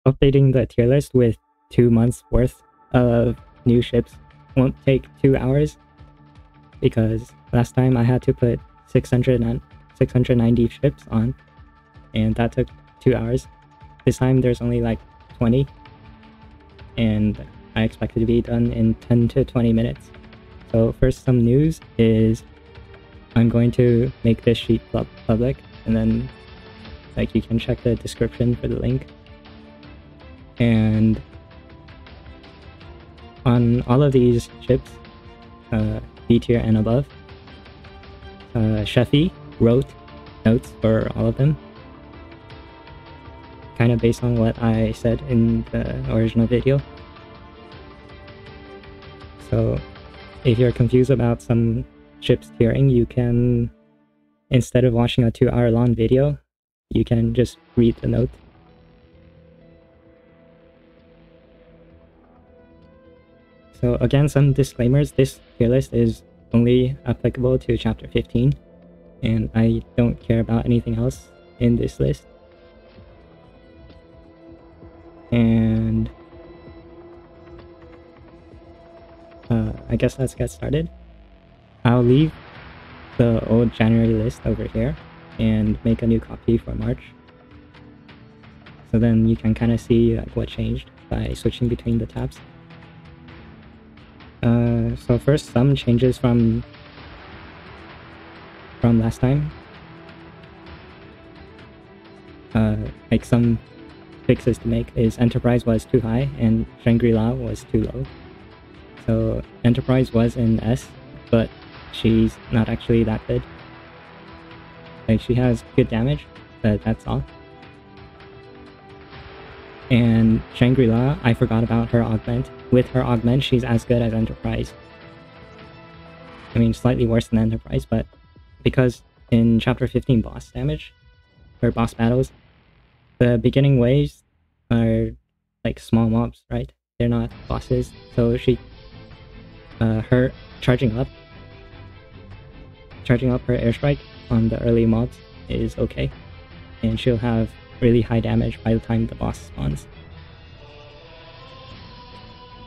Updating the tier list with 2 months worth of new ships won't take 2 hours, because last time I had to put 690 ships on, and that took 2 hours. This time there's only like 20, and I expect it to be done in 10 to 20 minutes. So first, some news is I'm going to make this sheet public, and then like you can check the description for the link. And on all of these ships, B tier and above, Sheffy wrote notes for all of them, kind of based on what I said in the original video. So if you're confused about some ships tiering, you can, instead of watching a 2-hour long video, you can just read the note. So again, some disclaimers: this tier list is only applicable to chapter 15, and I don't care about anything else in this list. And I guess let's get started. I'll leave the old January list over here and make a new copy for March, so then you can kind of see like what changed by switching between the tabs. So first, some changes from last time. Like some fixes to make is Enterprise was too high and Shangri-La was too low. So Enterprise was in S, but she's not actually that good. Like, she has good damage, but that's all. And Shangri-La, I forgot about her augment. With her augment, she's as good as Enterprise. I mean, slightly worse than Enterprise, but because in chapter 15 boss damage, or boss battles, the beginning waves are like small mobs, right? They're not bosses, so her charging up her airstrike on the early mobs is okay, and she'll have really high damage by the time the boss spawns.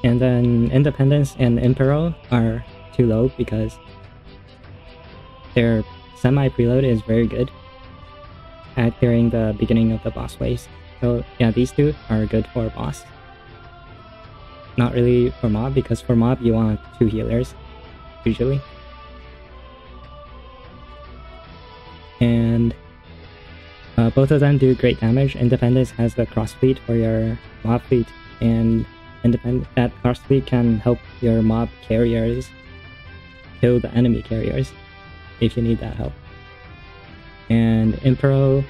And then Independence and Impero are too low because their semi-preload is very good at clearing the beginning of the boss waves. So yeah, these two are good for boss. Not really for mob, because for mob you want 2 healers, usually. And both of them do great damage. Independence has the cross fleet for your mob fleet, and that cross fleet can help your mob carriers kill the enemy carriers if you need that help. And Impero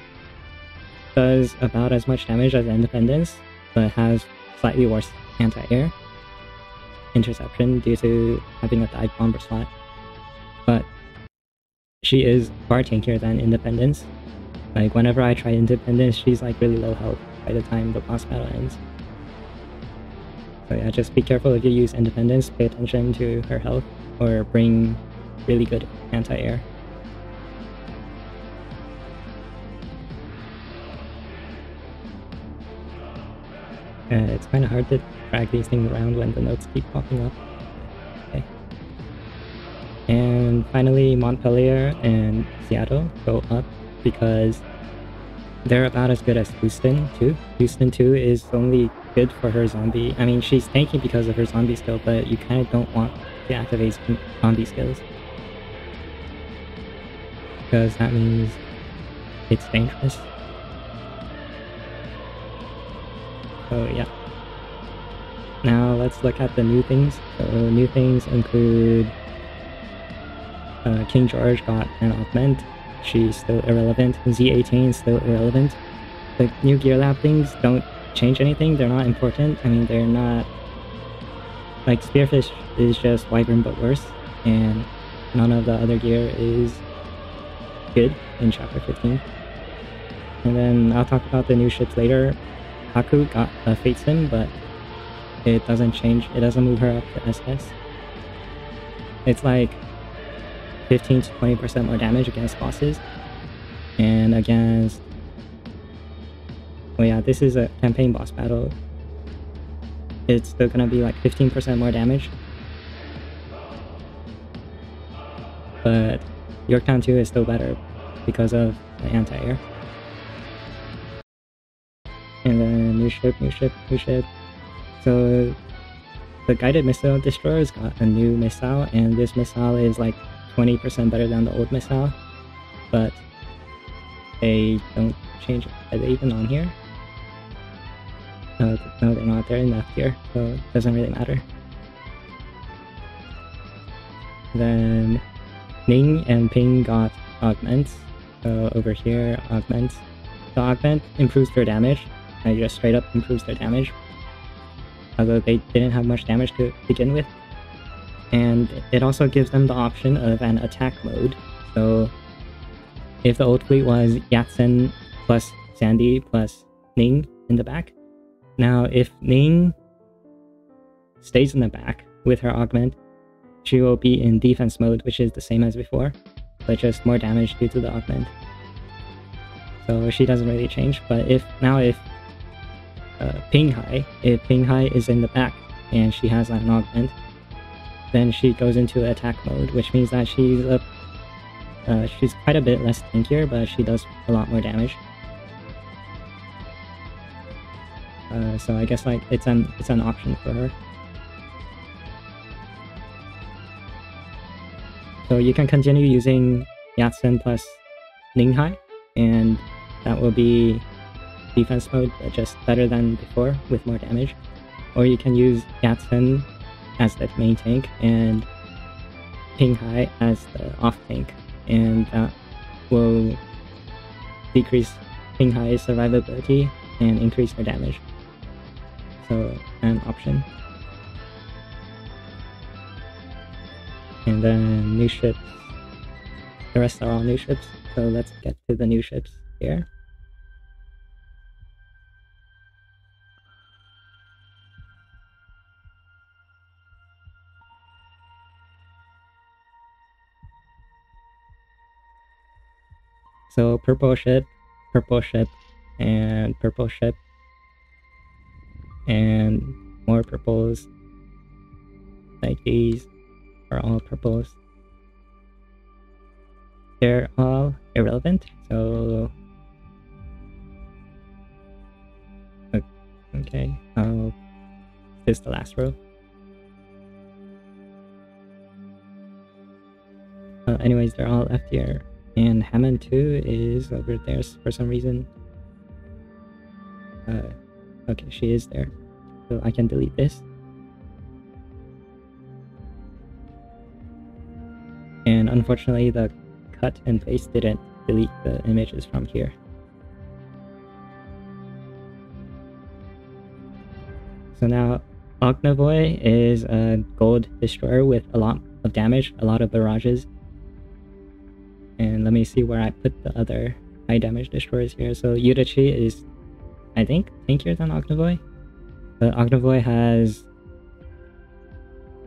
does about as much damage as Independence, but has slightly worse anti-air interception due to having a dive bomber slot. But she is far tankier than Independence. Like, whenever I try Independence, she's like really low health by the time the boss battle ends. So yeah, just be careful if you use Independence, pay attention to her health, or bring really good anti-air. It's kind of hard to drag these things around when the notes keep popping up. Okay. And finally, Montpelier and Seattle go up because they're about as good as Houston 2. Houston 2 is only good for her zombie. I mean, she's tanky because of her zombie skill, but you kind of don't want to activate zombie skills, because that means it's dangerous. So yeah. Now let's look at the new things. So new things include King George got an augment. She's still irrelevant. Z18 is still irrelevant. The new gear lab things don't change anything. They're not important. I mean, they're not... Like, Spearfish is just Wyvern but worse, and none of the other gear is good in chapter 15. And then I'll talk about the new ships later. Haku got a Fate Sim, but it doesn't change. It doesn't move her up to SS. It's like 15 to 20% more damage against bosses, and against Oh yeah, this is a campaign boss battle. It's still gonna be like 15% more damage. But Yorktown 2 is still better because of the anti-air. And then new ship. So the guided missile destroyers got a new missile, and this missile is like 20% better than the old missile. But they don't change it. Are they even on here? No, they're not. They're in F tier, so it doesn't really matter. Then Ning and Ping got augments. So over here, augments. The augment improves their damage. It just straight up improves their damage. Although they didn't have much damage to begin with. And it also gives them the option of an attack mode. So if the old fleet was Yatsen plus Sandy plus Ning in the back, now if Ning stays in the back with her augment, she will be in defense mode, which is the same as before, but just more damage due to the augment. So she doesn't really change. But if Ning Hai is in the back and she has an augment, then she goes into attack mode, which means that she's quite a bit less tankier, but she does a lot more damage. So I guess like it's an option for her. So you can continue using Yatsen plus Ning Hai, and that will be defense mode, but just better than before with more damage. Or you can use Yatsen as the main tank and Ning Hai as the off tank, and that will decrease Ning Hai's survivability and increase her damage. So an option. And then new ships. The rest are all new ships, so let's get to the new ships here. So purple ship, and purple ship, and more purples. Like these are all purples. They're all irrelevant, so okay, this is the last row. Anyways, they're all F tier, and Hammond 2 is over there for some reason. Okay, she is there, so I can delete this. And unfortunately, the cut and paste didn't delete the images from here. So now, Ognevoy is a gold destroyer with a lot of damage, a lot of barrages. And let me see where I put the other high damage destroyers here. So Yudachi is, I think, tankier than Ognevoy. But Ognevoy has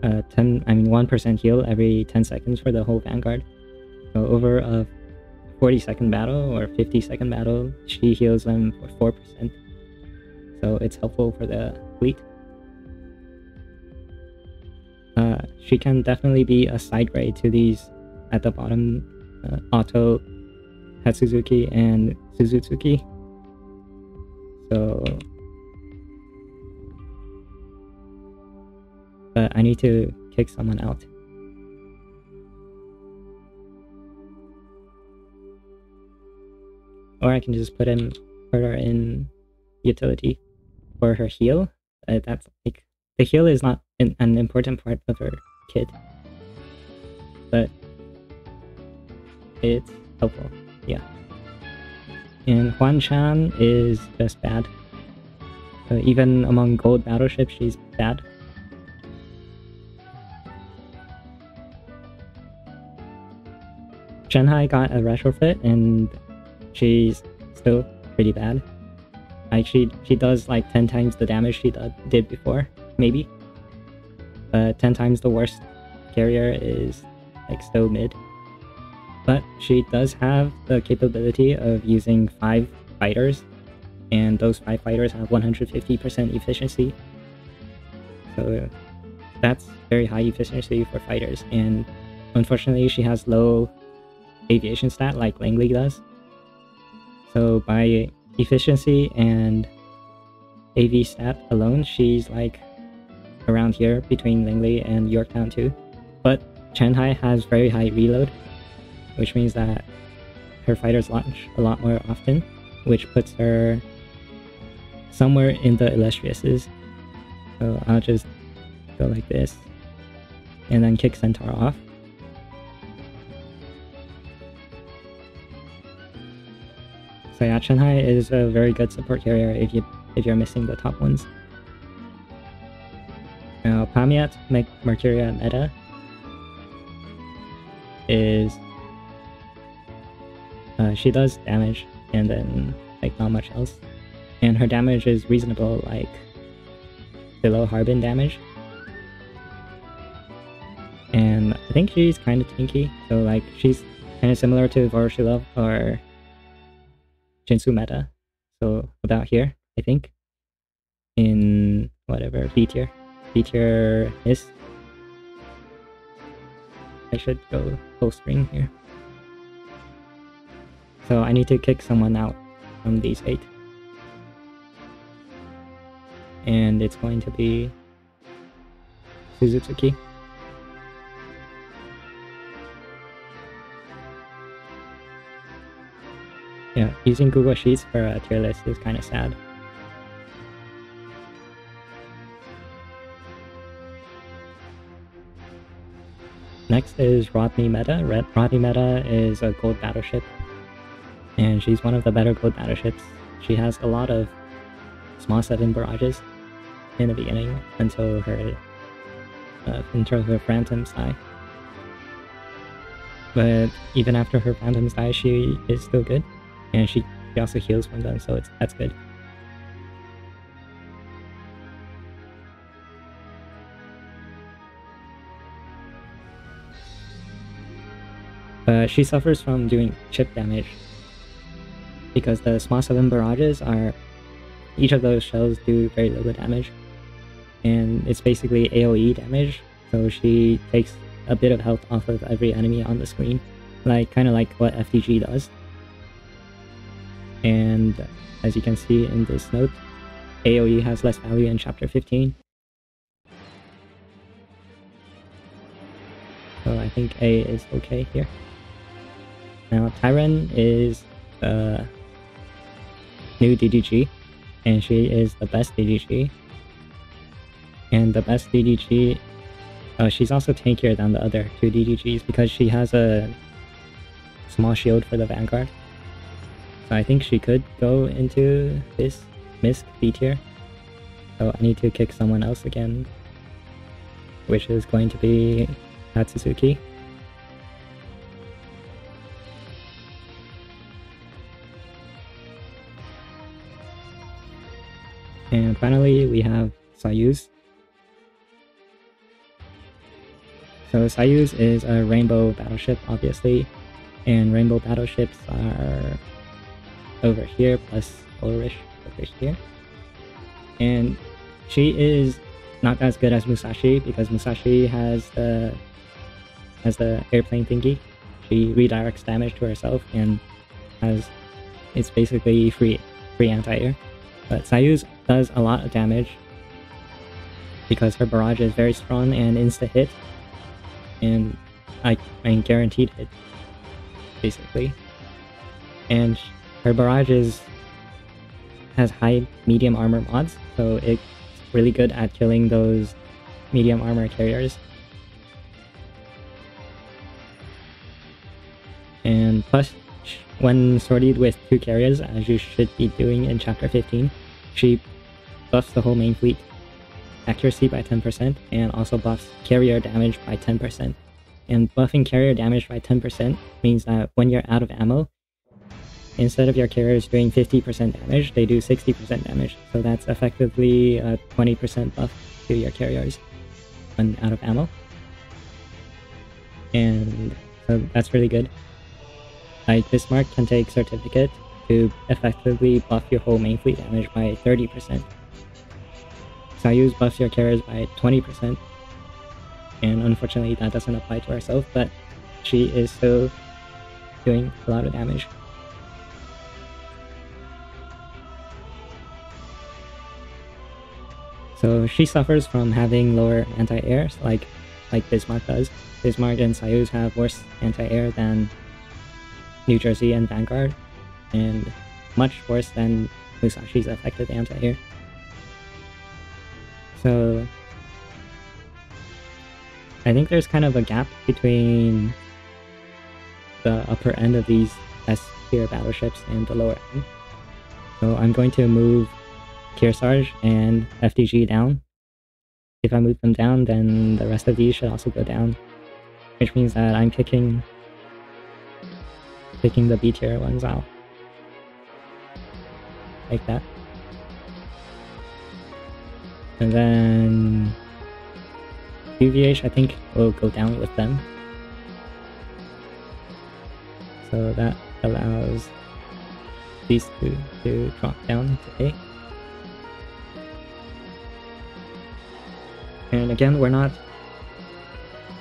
1% heal every 10 seconds for the whole Vanguard. So over a 40-second battle or 50-second battle, she heals them for 4%. So it's helpful for the fleet. She can definitely be a side grade to these at the bottom, Otto, Hatsuzuki, and Suzuki. So but I need to kick someone out. Or I can just put her in utility for her heal. That's like, the heal is not an important part of her kit, but it's helpful, yeah. And Huan Chan is just bad. Even among gold battleships, she's bad. Chen Hai got a retrofit, and she's still pretty bad. Like she does like 10 times the damage she did before, maybe. 10 times the worst carrier is like still mid. But she does have the capability of using 5 fighters and those 5 fighters have 150% efficiency. So that's very high efficiency for fighters, and unfortunately she has low aviation stat like Langley does. So by efficiency and AV stat alone, she's like around here between Langley and Yorktown too. But Chen Hai has very high reload, which means that her fighters launch a lot more often, which puts her somewhere in the illustriouses. So I'll just go like this and then kick Centaur off. So yeah, Chen Hai is a very good support carrier if you're missing the top ones. Now Pamiat, Merkuria META is she does damage and then like not much else, and her damage is reasonable, like below Harbin damage. And I think she's kind of tanky, so like she's kind of similar to Voroshilov or Jinsu meta, so about here I think, in whatever B tier is. I should go full screen here. So I need to kick someone out from these 8. And it's going to be Suzuki. Yeah, using Google Sheets for a tier list is kind of sad. Next is Rodney META. Rodney META is a gold battleship, and she's one of the better gold battleships. She has a lot of small 7 barrages in the beginning until her phantoms die. But even after her phantoms die, she is still good, and she also heals from them, so that's good. But she suffers from doing chip damage because the small 7 barrages are, each of those shells do very little damage, and it's basically AoE damage, so she takes a bit of health off of every enemy on the screen, like kind of like what FDG does. And as you can see in this note, AoE has less value in chapter 15. So I think A is okay here. Now Tai Yuan is the new DDG, and she is the best DDG. And the best DDG, she's also tankier than the other 2 DDGs because she has a small shield for the Vanguard. So I think she could go into this MISC B tier. So I need to kick someone else again, which is going to be Tatsuzuki. And finally we have Soyuz. So Soyuz is a rainbow battleship, obviously, and rainbow battleships are over here plus Ulrich over here. And she is not as good as Musashi because Musashi has the airplane thingy. She redirects damage to herself and it's basically free anti-air. But Soyuz does a lot of damage because her barrage is very strong and insta-hit, and I mean guaranteed hit, basically. And her barrage has high medium armor mods, so it's really good at killing those medium armor carriers. And plus, when sorted with 2 carriers, as you should be doing in chapter 15, she buffs the whole main fleet accuracy by 10% and also buffs carrier damage by 10%. And buffing carrier damage by 10% means that when you're out of ammo, instead of your carriers doing 50% damage, they do 60% damage. So that's effectively a 20% buff to your carriers when out of ammo. And so that's really good. Like, Bismarck can take certificate to effectively buff your whole main fleet damage by 30%. Soyuz buffs your carriers by 20%, and unfortunately that doesn't apply to herself, but she is still doing a lot of damage. So she suffers from having lower anti-air, like Bismarck does. Bismarck and Soyuz have worse anti-air than New Jersey and Vanguard, and much worse than Musashi's effective anti-air. So I think there's kind of a gap between the upper end of these S-tier battleships and the lower end. So I'm going to move Kearsarge and FDG down. If I move them down, then the rest of these should also go down, which means that I'm kicking the B-tier ones out. Like that. And then UVH, I think, will go down with them. So that allows these two to drop down to A. And again, we're not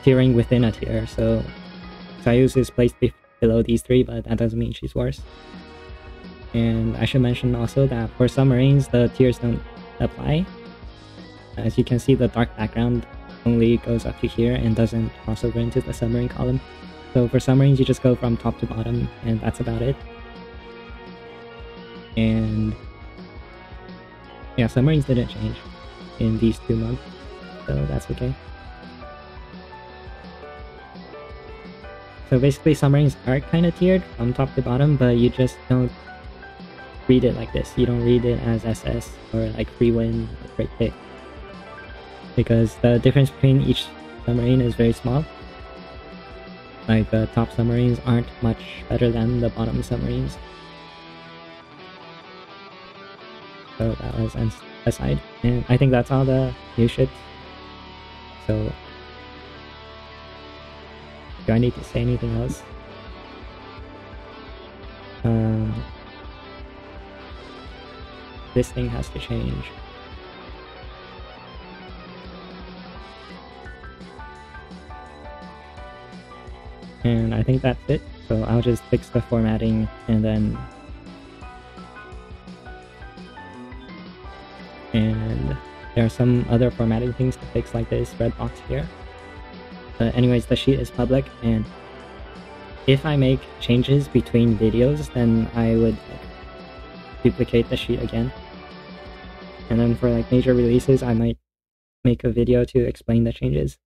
tiering within a tier, so Soyuz is placed below these three, but that doesn't mean she's worse. And I should mention also that for submarines, the tiers don't apply. As you can see, the dark background only goes up to here and doesn't cross over into the submarine column. So for submarines, you just go from top to bottom, and that's about it. And yeah, submarines didn't change in these 2 months, so that's okay. So basically, submarines are kind of tiered from top to bottom, but you just don't read it like this. You don't read it as SS or like free win or great pick, because the difference between each submarine is very small. Like the top submarines aren't much better than the bottom submarines. So that was an aside, and I think that's all the new ships. So do I need to say anything else? This thing has to change. And I think that's it. So I'll just fix the formatting and then... And there are some other formatting things to fix, like this red box here. But anyways, the sheet is public, and if I make changes between videos, then I would duplicate the sheet again. And then for like major releases, I might make a video to explain the changes.